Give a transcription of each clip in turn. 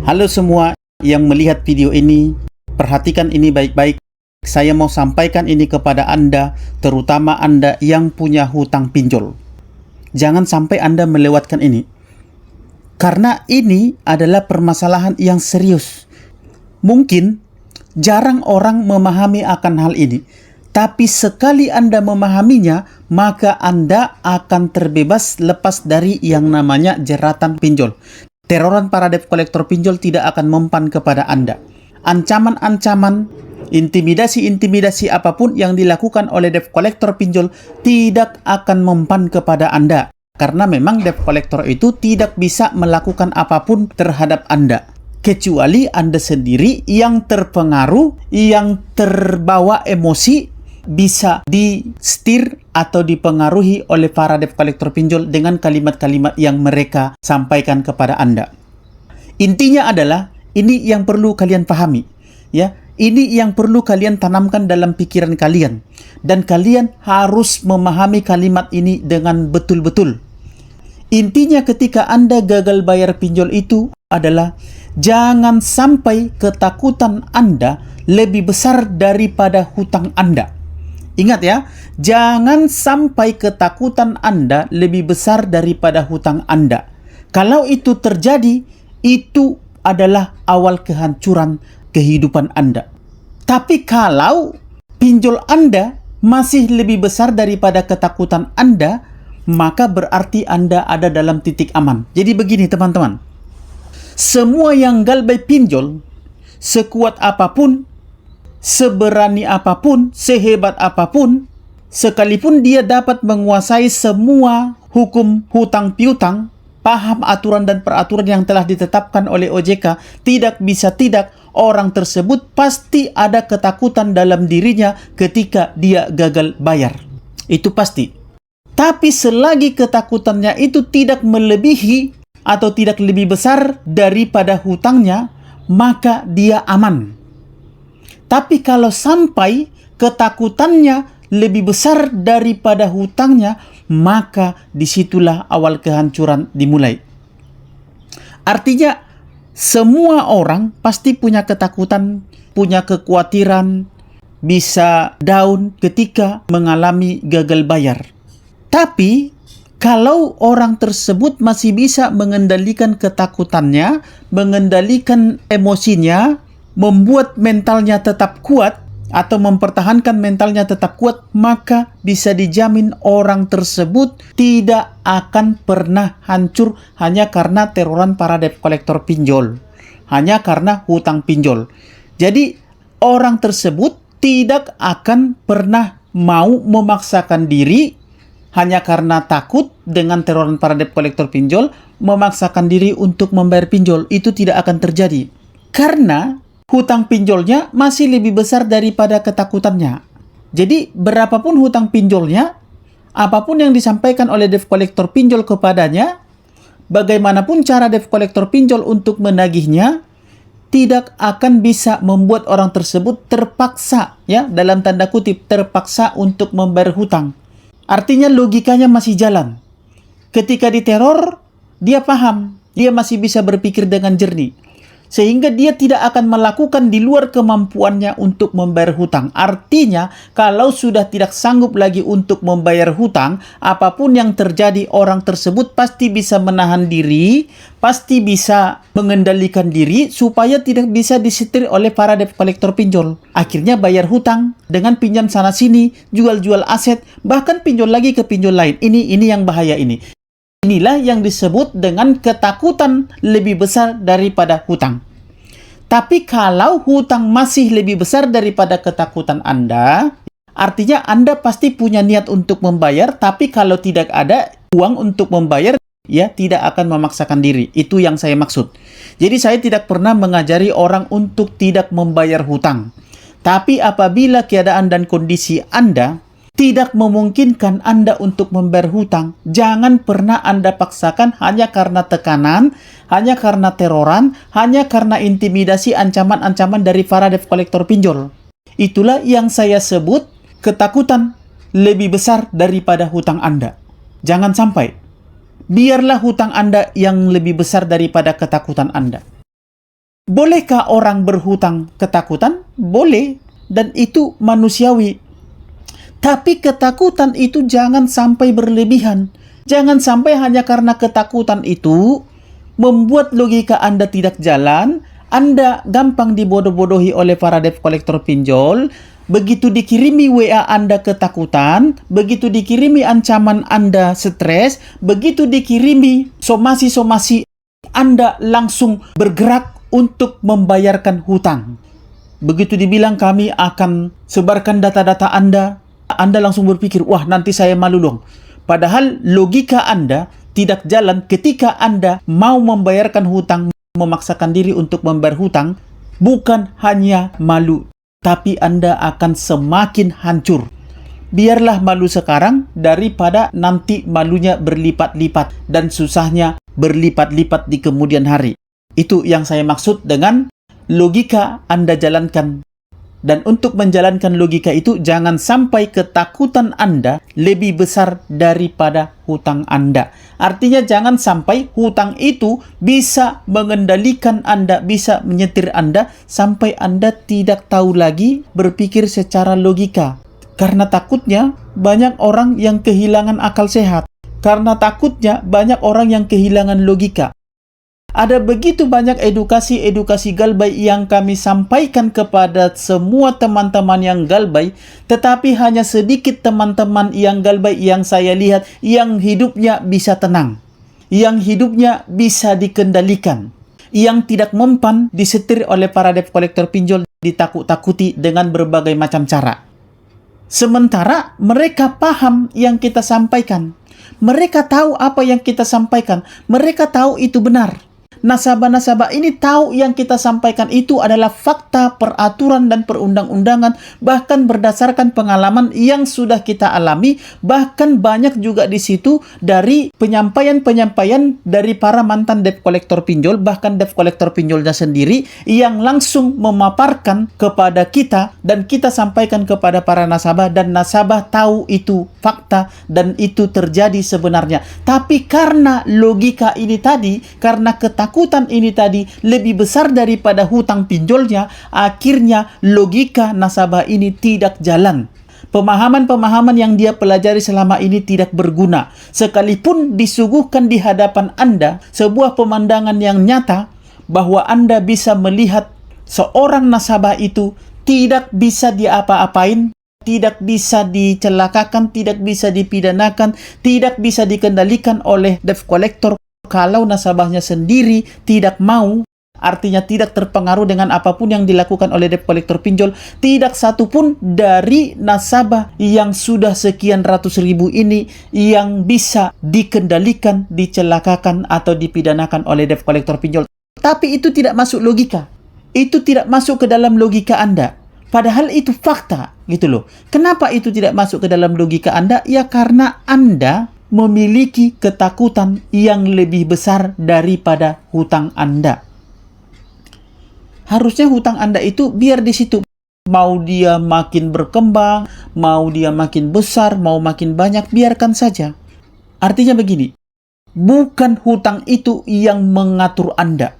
Halo semua yang melihat video ini, perhatikan ini baik-baik. Saya mau sampaikan ini kepada Anda, terutama Anda yang punya hutang pinjol. Jangan sampai Anda melewatkan ini. Karena ini adalah permasalahan yang serius. Mungkin jarang orang memahami akan hal ini. Tapi sekali Anda memahaminya, maka Anda akan terbebas lepas dari yang namanya jeratan pinjol. Teroran para debt collector pinjol tidak akan mempan kepada Anda. Ancaman-ancaman, intimidasi-intimidasi apapun yang dilakukan oleh debt collector pinjol tidak akan mempan kepada Anda. Karena memang debt collector itu tidak bisa melakukan apapun terhadap Anda. Kecuali Anda sendiri yang terpengaruh, yang terbawa emosi, bisa di-steer atau dipengaruhi oleh para debt collector pinjol dengan kalimat-kalimat yang mereka sampaikan kepada Anda. Intinya adalah, ini yang perlu kalian pahami. Ya, ini yang perlu kalian tanamkan dalam pikiran kalian. Dan kalian harus memahami kalimat ini dengan betul-betul. Intinya ketika Anda gagal bayar pinjol itu adalah jangan sampai ketakutan Anda lebih besar daripada hutang Anda. Ingat ya, jangan sampai ketakutan Anda lebih besar daripada hutang Anda. Kalau itu terjadi, itu adalah awal kehancuran kehidupan Anda. Tapi kalau pinjol Anda masih lebih besar daripada ketakutan Anda, maka berarti Anda ada dalam titik aman. Jadi begini teman-teman, semua yang galbay pinjol, sekuat apapun, seberani apapun, sehebat apapun, sekalipun dia dapat menguasai semua hukum hutang piutang, paham aturan dan peraturan yang telah ditetapkan oleh OJK, tidak bisa tidak, orang tersebut pasti ada ketakutan dalam dirinya ketika dia gagal bayar. Itu pasti. Tapi selagi ketakutannya itu tidak melebihi atau tidak lebih besar daripada hutangnya, maka dia aman. Tapi kalau sampai ketakutannya lebih besar daripada hutangnya, maka disitulah awal kehancuran dimulai. Artinya, semua orang pasti punya ketakutan, punya kekhawatiran, bisa down ketika mengalami gagal bayar. Tapi, kalau orang tersebut masih bisa mengendalikan ketakutannya, mengendalikan emosinya, membuat mentalnya tetap kuat, atau mempertahankan mentalnya tetap kuat, maka bisa dijamin orang tersebut tidak akan pernah hancur hanya karena teroran para debt collector pinjol. Hanya karena hutang pinjol. Jadi, orang tersebut tidak akan pernah mau memaksakan diri hanya karena takut dengan teroran para debt collector pinjol, memaksakan diri untuk membayar pinjol. Itu tidak akan terjadi. Karena hutang pinjolnya masih lebih besar daripada ketakutannya. Jadi, berapapun hutang pinjolnya, apapun yang disampaikan oleh debt collector pinjol kepadanya, bagaimanapun cara debt collector pinjol untuk menagihnya, tidak akan bisa membuat orang tersebut terpaksa, ya, dalam tanda kutip, terpaksa untuk membayar hutang. Artinya logikanya masih jalan. Ketika diteror, dia paham, dia masih bisa berpikir dengan jernih. Sehingga dia tidak akan melakukan di luar kemampuannya untuk membayar hutang. Artinya, kalau sudah tidak sanggup lagi untuk membayar hutang, apapun yang terjadi, orang tersebut pasti bisa menahan diri, pasti bisa mengendalikan diri, supaya tidak bisa disetir oleh para debt collector pinjol. Akhirnya bayar hutang, dengan pinjam sana-sini, jual-jual aset, bahkan pinjol lagi ke pinjol lain. Ini yang bahaya ini. Inilah yang disebut dengan ketakutan lebih besar daripada hutang. Tapi kalau hutang masih lebih besar daripada ketakutan Anda, artinya Anda pasti punya niat untuk membayar, tapi kalau tidak ada uang untuk membayar, ya tidak akan memaksakan diri. Itu yang saya maksud. Jadi saya tidak pernah mengajari orang untuk tidak membayar hutang. Tapi apabila keadaan dan kondisi Anda tidak memungkinkan Anda untuk membayar hutang, jangan pernah Anda paksakan hanya karena tekanan, hanya karena teroran, hanya karena intimidasi, ancaman-ancaman dari para debt collector pinjol. Itulah yang saya sebut ketakutan lebih besar daripada hutang Anda. Jangan sampai. Biarlah hutang Anda yang lebih besar daripada ketakutan Anda. Bolehkah orang berhutang ketakutan? Boleh, dan itu manusiawi. Tapi ketakutan itu jangan sampai berlebihan. Jangan sampai hanya karena ketakutan itu membuat logika Anda tidak jalan, Anda gampang dibodoh-bodohi oleh para debt collector pinjol. Begitu dikirimi WA Anda ketakutan, begitu dikirimi ancaman Anda stres, begitu dikirimi somasi-somasi Anda langsung bergerak untuk membayarkan hutang. Begitu dibilang kami akan sebarkan data-data Anda langsung berpikir, wah nanti saya malu dong. Padahal logika Anda tidak jalan ketika Anda mau membayarkan hutang, memaksakan diri untuk membayar hutang, bukan hanya malu, tapi Anda akan semakin hancur. Biarlah malu sekarang daripada nanti malunya berlipat-lipat dan susahnya berlipat-lipat di kemudian hari. Itu yang saya maksud dengan logika Anda jalankan. Dan untuk menjalankan logika itu, jangan sampai ketakutan Anda lebih besar daripada hutang Anda. Artinya jangan sampai hutang itu bisa mengendalikan Anda, bisa menyetir Anda, sampai Anda tidak tahu lagi berpikir secara logika. Karena takutnya banyak orang yang kehilangan akal sehat. Karena takutnya banyak orang yang kehilangan logika. Ada begitu banyak edukasi-edukasi galbay yang kami sampaikan kepada semua teman-teman yang galbay, tetapi hanya sedikit teman-teman yang galbay yang saya lihat yang hidupnya bisa tenang, yang hidupnya bisa dikendalikan, yang tidak mempan disetir oleh para debt collector pinjol, ditakut-takuti dengan berbagai macam cara. Sementara mereka paham yang kita sampaikan, mereka tahu apa yang kita sampaikan, mereka tahu itu benar. Nasabah-nasabah ini tahu yang kita sampaikan itu adalah fakta, peraturan, dan perundang-undangan, bahkan berdasarkan pengalaman yang sudah kita alami, bahkan banyak juga di situ dari penyampaian-penyampaian dari para mantan debt collector pinjol, bahkan debt collector pinjolnya sendiri yang langsung memaparkan kepada kita dan kita sampaikan kepada para nasabah, dan nasabah tahu itu fakta dan itu terjadi sebenarnya. Tapi karena logika ini tadi, karena ketakutan ini tadi lebih besar daripada hutang pinjolnya, akhirnya logika nasabah ini tidak jalan. Pemahaman-pemahaman yang dia pelajari selama ini tidak berguna. Sekalipun disuguhkan di hadapan Anda sebuah pemandangan yang nyata bahwa Anda bisa melihat seorang nasabah itu tidak bisa diapa-apain, tidak bisa dicelakakan, tidak bisa dipidanakan, tidak bisa dikendalikan oleh debt collector kalau nasabahnya sendiri tidak mau, artinya tidak terpengaruh dengan apapun yang dilakukan oleh debt collector pinjol. Tidak satupun dari nasabah yang sudah sekian ratus ribu ini yang bisa dikendalikan, dicelakakan, atau dipidanakan oleh debt collector pinjol. Tapi itu tidak masuk logika. Itu tidak masuk ke dalam logika Anda. Padahal itu fakta, gitu loh. Kenapa itu tidak masuk ke dalam logika Anda? Ya karena Anda memiliki ketakutan yang lebih besar daripada hutang Anda. Harusnya hutang Anda itu biar di situ. Mau dia makin berkembang, mau dia makin besar, mau makin banyak, biarkan saja. Artinya begini, bukan hutang itu yang mengatur Anda.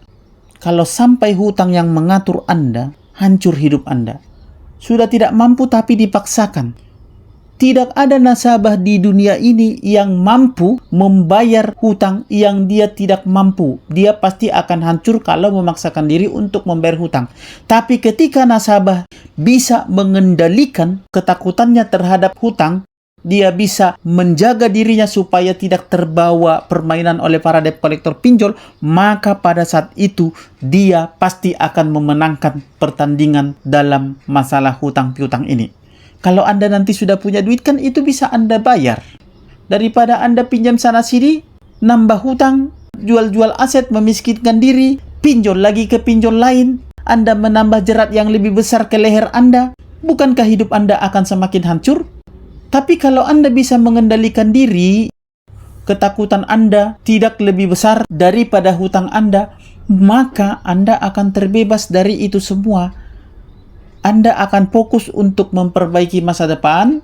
Kalau sampai hutang yang mengatur Anda, hancur hidup Anda. Sudah tidak mampu tapi dipaksakan. Tidak ada nasabah di dunia ini yang mampu membayar hutang yang dia tidak mampu. Dia pasti akan hancur kalau memaksakan diri untuk membayar hutang. Tapi ketika nasabah bisa mengendalikan ketakutannya terhadap hutang, dia bisa menjaga dirinya supaya tidak terbawa permainan oleh para debt collector pinjol, maka pada saat itu dia pasti akan memenangkan pertandingan dalam masalah hutang piutang ini. Kalau Anda nanti sudah punya duit, kan itu bisa Anda bayar. Daripada Anda pinjam sana sini, nambah hutang, jual-jual aset, memiskinkan diri, pinjol lagi ke pinjol lain, Anda menambah jerat yang lebih besar ke leher Anda. Bukankah hidup Anda akan semakin hancur? Tapi kalau Anda bisa mengendalikan diri, ketakutan Anda tidak lebih besar daripada hutang Anda, maka Anda akan terbebas dari itu semua. Anda akan fokus untuk memperbaiki masa depan.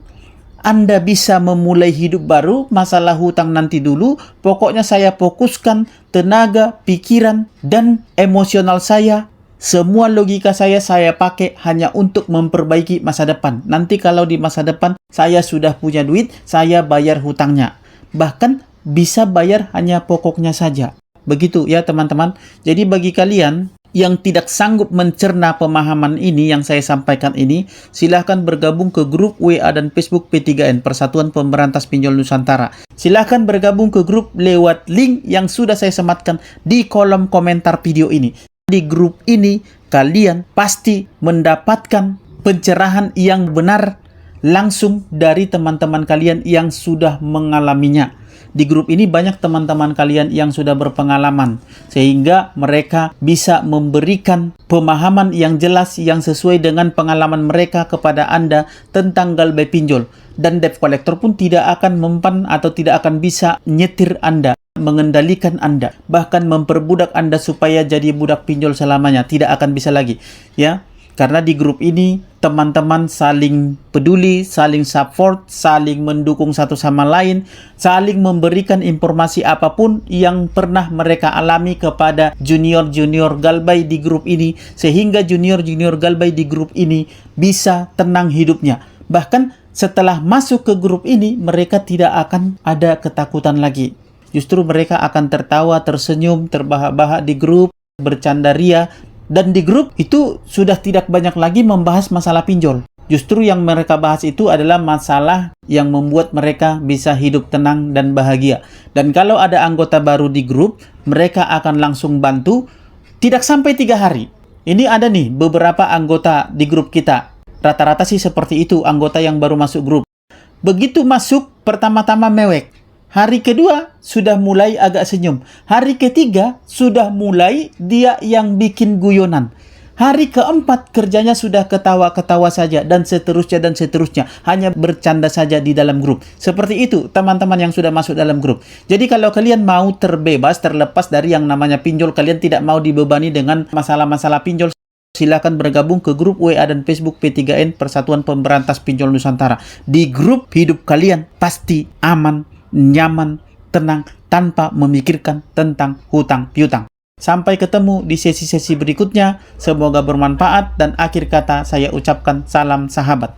Anda bisa memulai hidup baru. Masalah hutang nanti dulu. Pokoknya saya fokuskan tenaga, pikiran, dan emosional saya Semua logika saya pakai hanya untuk memperbaiki masa depan. Nanti kalau di masa depan saya sudah punya duit, saya bayar hutangnya. Bahkan bisa bayar hanya pokoknya saja. Begitu ya teman-teman. Jadi bagi kalian yang tidak sanggup mencerna pemahaman ini yang saya sampaikan ini, silahkan bergabung ke grup WA dan Facebook P3N, Persatuan Pemberantas Pinjol Nusantara. Silahkan bergabung ke grup lewat link yang sudah saya sematkan di kolom komentar video ini. Di grup ini, kalian pasti mendapatkan pencerahan yang benar langsung dari teman-teman kalian yang sudah mengalaminya. Di grup ini banyak teman-teman kalian yang sudah berpengalaman, sehingga mereka bisa memberikan pemahaman yang jelas yang sesuai dengan pengalaman mereka kepada Anda tentang galbay pinjol. Dan debt collector pun tidak akan mempan atau tidak akan bisa nyetir Anda, mengendalikan Anda, bahkan memperbudak Anda supaya jadi budak pinjol selamanya. Tidak akan bisa lagi, ya. Karena di grup ini teman-teman saling peduli, saling support, saling mendukung satu sama lain, saling memberikan informasi apapun yang pernah mereka alami kepada junior-junior galbay di grup ini, sehingga junior-junior galbay di grup ini bisa tenang hidupnya. Bahkan setelah masuk ke grup ini, mereka tidak akan ada ketakutan lagi. Justru mereka akan tertawa, tersenyum, terbahak-bahak di grup, bercanda ria. Dan di grup itu sudah tidak banyak lagi membahas masalah pinjol. Justru yang mereka bahas itu adalah masalah yang membuat mereka bisa hidup tenang dan bahagia. Dan kalau ada anggota baru di grup, mereka akan langsung bantu. Tidak sampai 3 hari. Ini ada nih beberapa anggota di grup kita. Rata-rata sih seperti itu anggota yang baru masuk grup. Begitu masuk, pertama-tama mewek. Hari kedua sudah mulai agak senyum. Hari ketiga sudah mulai dia yang bikin guyonan. Hari keempat kerjanya sudah ketawa-ketawa saja dan seterusnya. Hanya bercanda saja di dalam grup. Seperti itu teman-teman yang sudah masuk dalam grup. Jadi kalau kalian mau terbebas, terlepas dari yang namanya pinjol, kalian tidak mau dibebani dengan masalah-masalah pinjol, silakan bergabung ke grup WA dan Facebook P3N, Persatuan Pemberantas Pinjol Nusantara. Di grup hidup kalian pasti aman, nyaman, tenang, tanpa memikirkan tentang hutang piutang. Sampai ketemu di sesi-sesi berikutnya. Semoga bermanfaat dan akhir kata saya ucapkan salam sahabat.